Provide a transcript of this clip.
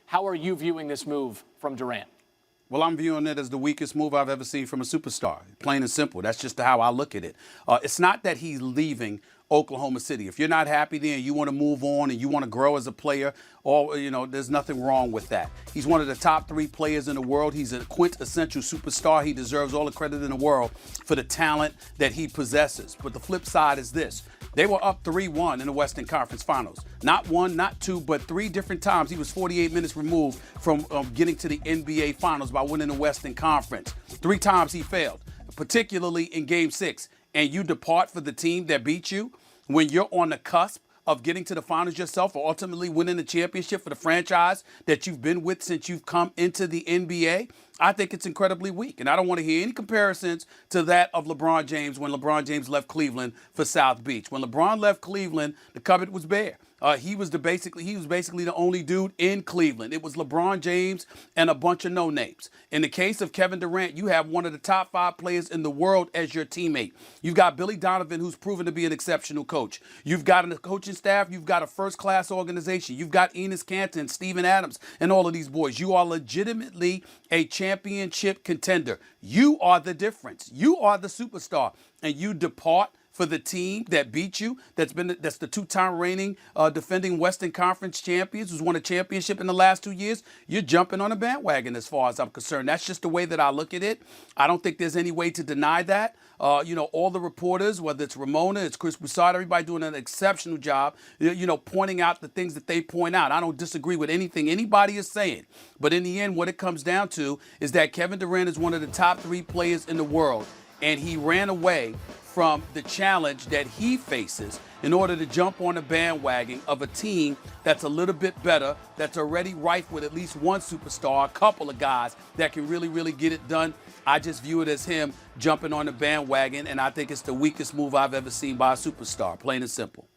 How are you viewing this move from Durant? Well, I'm viewing it as the weakest move I've ever seen from a superstar. Plain and simple. That's just how I look at it. It's not that he's leaving Oklahoma City. If you're not happy there and you want to move on and you want to grow as a player, there's nothing wrong with that. He's one of the top 3 players in the world. He's a quintessential superstar. He deserves all the credit in the world for the talent that he possesses. But the flip side is this. They were up 3-1 in the Western Conference Finals. Not 1, not 2, but 3 different times. He was 48 minutes removed from getting to the NBA Finals by winning the Western Conference. 3 times he failed, particularly in Game 6. And you depart for the team that beat you when you're on the cusp of getting to the finals yourself or ultimately winning the championship for the franchise that you've been with since you've come into the NBA, I think it's incredibly weak. And I don't want to hear any comparisons to that of LeBron James when LeBron James left Cleveland for South Beach. When LeBron left Cleveland, the cupboard was bare. He was basically the only dude in Cleveland. It was LeBron James and a bunch of no-names. In the case of Kevin Durant, you have one of the top 5 players in the world as your teammate. You've got Billy Donovan, who's proven to be an exceptional coach. You've got a coaching staff. You've got a first-class organization. You've got Enes Kanter, Steven Adams, and all of these boys. You are legitimately a championship contender. You are the difference. You are the superstar, and you depart for the team that beat you, that's the 2-time reigning defending Western Conference champions, who's won a championship in the last 2 years. You're jumping on a bandwagon as far as I'm concerned. That's just the way that I look at it. I don't think there's any way to deny that. All the reporters, whether it's Ramona, it's Chris Broussard, everybody doing an exceptional job, pointing out the things that they point out. I don't disagree with anything anybody is saying. But in the end, what it comes down to is that Kevin Durant is one of the top 3 players in the world, and he ran away from the challenge that he faces in order to jump on the bandwagon of a team that's a little bit better, that's already rife with at least one superstar, a couple of guys that can really, really get it done. I just view it as him jumping on the bandwagon, and I think it's the weakest move I've ever seen by a superstar, plain and simple.